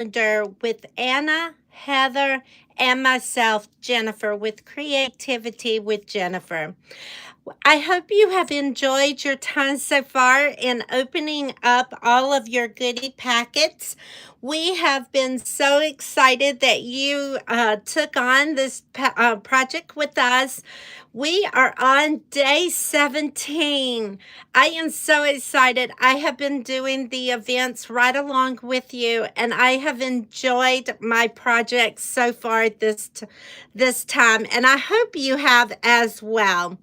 with Anna, Heather, and myself, Jennifer, with Creativity with Jennifer. I hope you have enjoyed your time so far in opening up all of your goodie packets. We have been so excited that you took on this project with us. We are on day 17. I am so excited. I have been doing the events right along with you, and I have enjoyed my project so far this time, and I hope you have as well.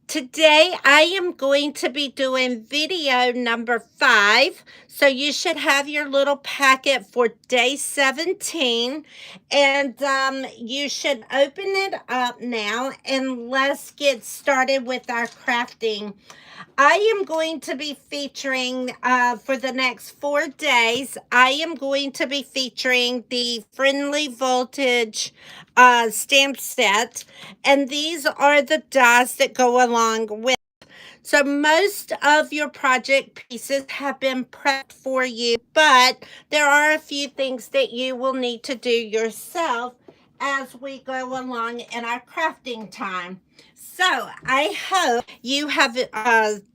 Today, I am going to be doing video number 5. So you should have your little packet for day 17. And you should open it up now. And let's get started with our crafting. I am going to be featuring, for the next 4 days, I am going to be featuring the Friendly Voltage stamp set. And these are the dies that go along with. So most of your project pieces have been prepped for you, but there are a few things that you will need to do yourself as we go along in our crafting time. So I hope you have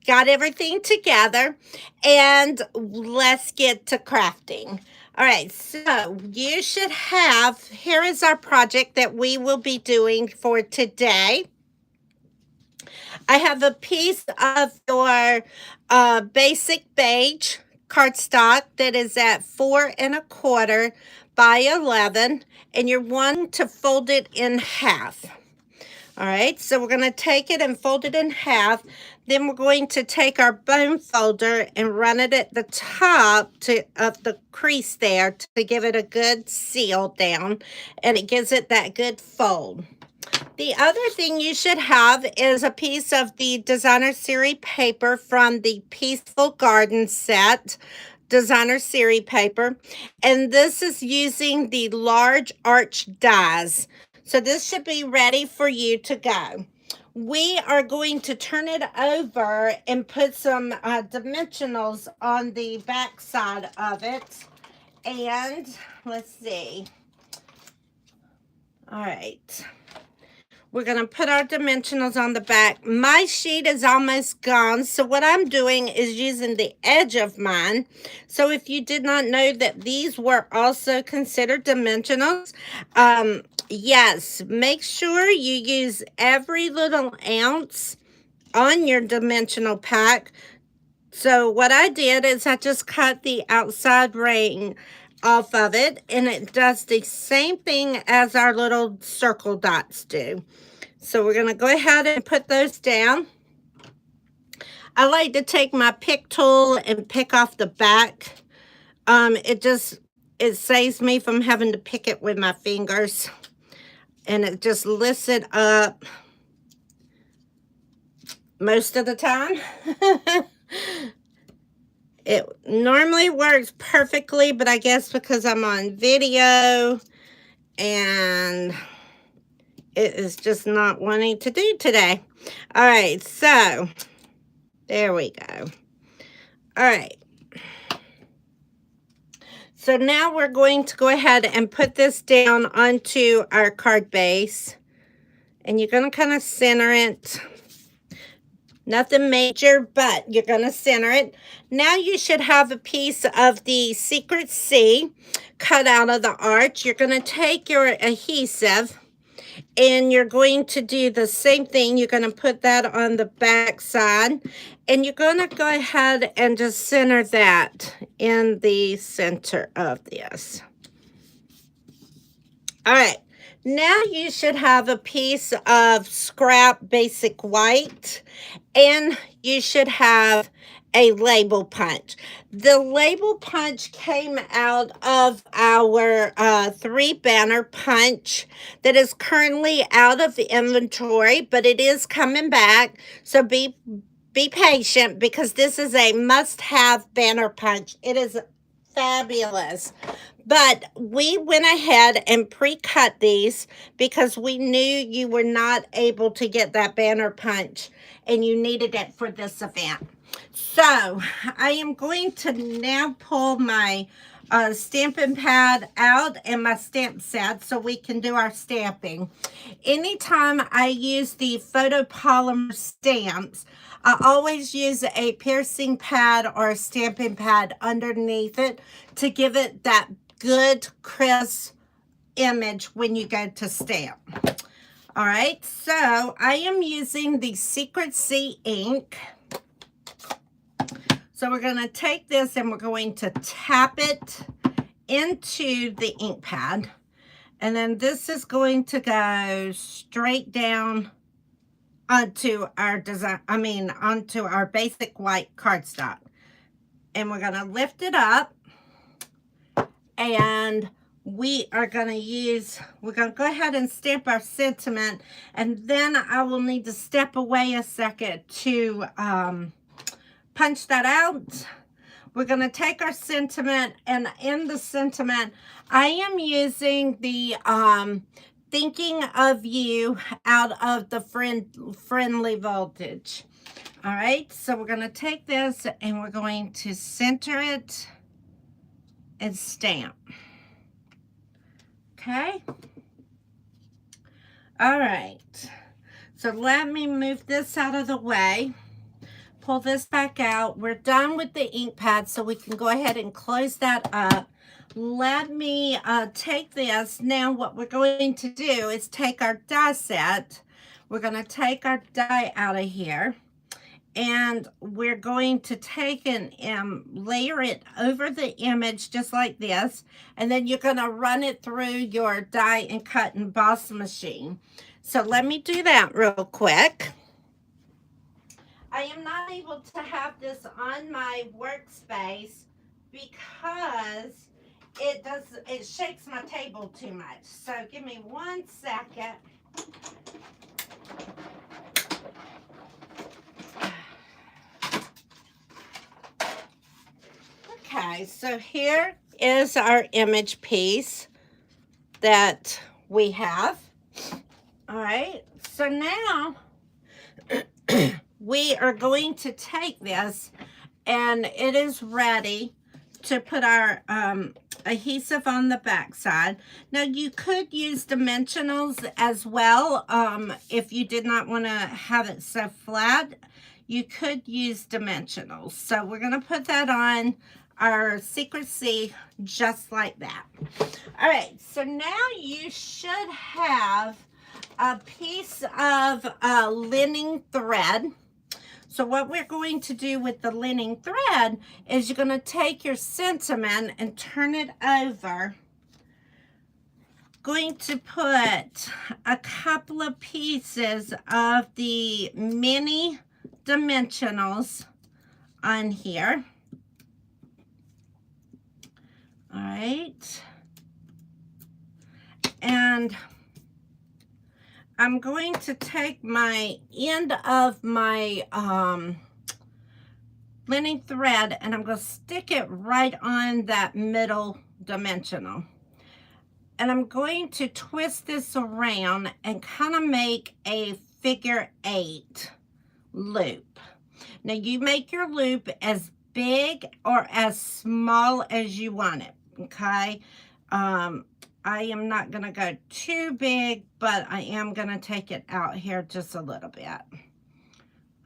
got everything together, and let's get to crafting. All right, so you should have, here is our project that we will be doing for today. I have a piece of your basic beige cardstock that is at 4¼ by 11, and you're wanting to fold it in half. All right, so we're going to take it and fold it in half. Then we're going to take our bone folder and run it at the top of the crease there to give it a good seal down, and it gives it that good fold. The other thing you should have is a piece of the Designer Series paper from the Peaceful Garden set, Designer Series paper, and this is using the large arch dies. So this should be ready for you to go. We are going to turn it over and put some dimensionals on the back side of it. And let's see. All right. We're going to put our dimensionals on the back. My sheet is almost gone, so what I'm doing is using the edge of mine. So if you did not know that these were also considered dimensionals, yes, make sure you use every little ounce on your dimensional pack. So what I did is I just cut the outside ring off of it, and it does the same thing as our little circle dots do. So we're going to go ahead and put those down. I like to take my pick tool and pick off the back. It saves me from having to pick it with my fingers, and it just lifts it up most of the time. It normally works perfectly, but I guess because I'm on video and it is just not wanting to do today. All right, so there we go. All right. So now we're going to go ahead and put this down onto our card base. And you're going to kind of center it. Nothing major, but you're going to center it. Now you should have a piece of the Secret C cut out of the arch. You're going to take your adhesive and you're going to do the same thing. You're going to put that on the back side, and you're going to go ahead and just center that in the center of this. All right. Now you should have a piece of scrap basic white, and you should have a label punch. The label punch came out of our 3-banner punch that is currently out of the inventory, but it is coming back. So be patient, because this is a must-have banner punch. It is fabulous. But we went ahead and pre-cut these because we knew you were not able to get that banner punch and you needed it for this event. So I am going to now pull my stamping pad out and my stamp set so we can do our stamping. Anytime I use the photopolymer stamps, I always use a piercing pad or a stamping pad underneath it to give it that good crisp image when you go to stamp. All right, so I am using the Secret Sea ink. So we're going to take this and we're going to tap it into the ink pad. And then this is going to go straight down onto our design, onto our basic white cardstock. And we're going to lift it up. And we are going to use, we're going to go ahead and stamp our sentiment. And then I will need to step away a second to punch that out. We're going to take our sentiment, and in the sentiment, I am using the Thinking of You out of the Friendly Voltage. All right, so we're going to take this and we're going to center it and stamp. Okay. All right, so let me move this out of the way. Pull this back out. We're done with the ink pad, so we can go ahead and close that up. Let me take this. Now what we're going to do is take our die set. We're going to take our die out of here, and we're going to take and layer it over the image just like this, and then you're going to run it through your die and cut and emboss machine. So let me do that real quick. I am not able to have this on my workspace because it shakes my table too much. So give me 1 second. Okay, so here is our image piece that we have. All right, so now we are going to take this, and it is ready to put our adhesive on the back side. Now you could use dimensionals as well. If you did not want to have it so flat, you could use dimensionals. So we're going to put that on our Secret Sea just like that. All right, so now you should have a piece of linen thread. So what we're going to do with the linen thread is you're going to take your sentiment and turn it over. Going to put a couple of pieces of the mini dimensionals on here. All right. And I'm going to take my end of my linen thread, and I'm going to stick it right on that middle dimensional. And I'm going to twist this around and kind of make a figure 8 loop. Now you make your loop as big or as small as you want it, okay? I am not going to go too big, but I am going to take it out here just a little bit.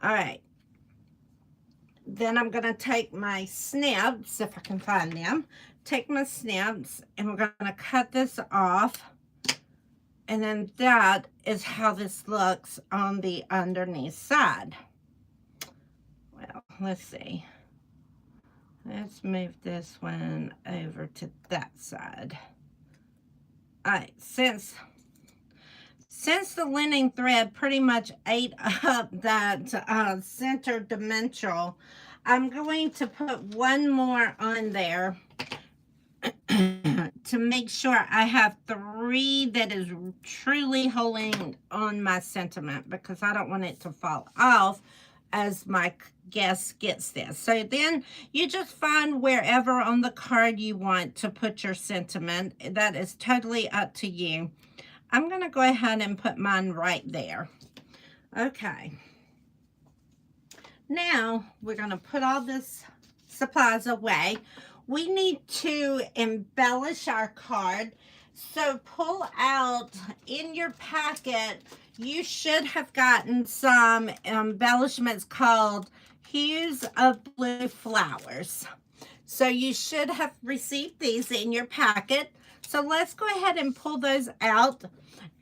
All right. Then I'm going to take my snips, if I can find them. Take my snips, and we're going to cut this off. And then that is how this looks on the underneath side. Well, let's see. Let's move this one over to that side. All right, since the linen thread pretty much ate up that center dimensional, I'm going to put one more on there to make sure I have 3 that is truly holding on my sentiment, because I don't want it to fall off as my guest gets this. So then you just find wherever on the card you want to put your sentiment. That is totally up to you. I'm going to go ahead and put mine right there. Okay. Now we're going to put all this supplies away. we need to embellish our card. So pull out in your packet, you should have gotten some embellishments called Hues of Blue Flowers. So you should have received these in your packet. So let's go ahead and pull those out,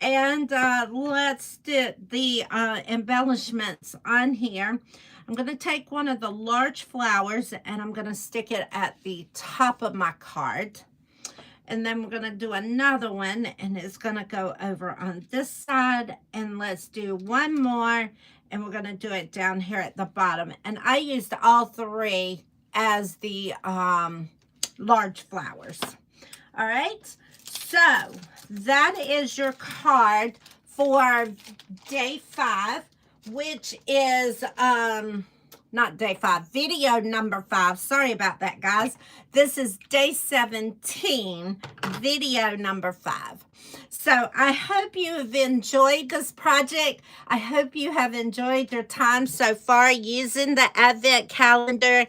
and let's do the embellishments on here. I'm going to take one of the large flowers and I'm going to stick it at the top of my card. And then we're going to do another one, and it's going to go over on this side. And let's do one more, and we're going to do it down here at the bottom. And I used all three as the large flowers. All right, so that is your card for day 5, which is not day 5, video number 5. Sorry about that, guys. This is day 17, video number 5. So I hope you have enjoyed this project. I hope you have enjoyed your time so far using the Advent calendar.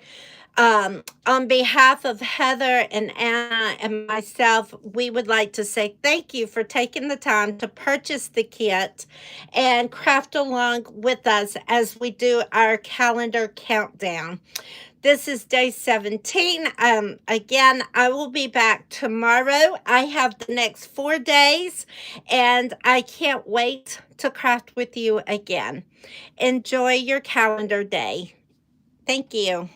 On behalf of Heather and Anna and myself, we would like to say thank you for taking the time to purchase the kit and craft along with us as we do our calendar countdown. This is day 17. Again, I will be back tomorrow. I have the next 4 days, and I can't wait to craft with you again. Enjoy your calendar day. Thank you.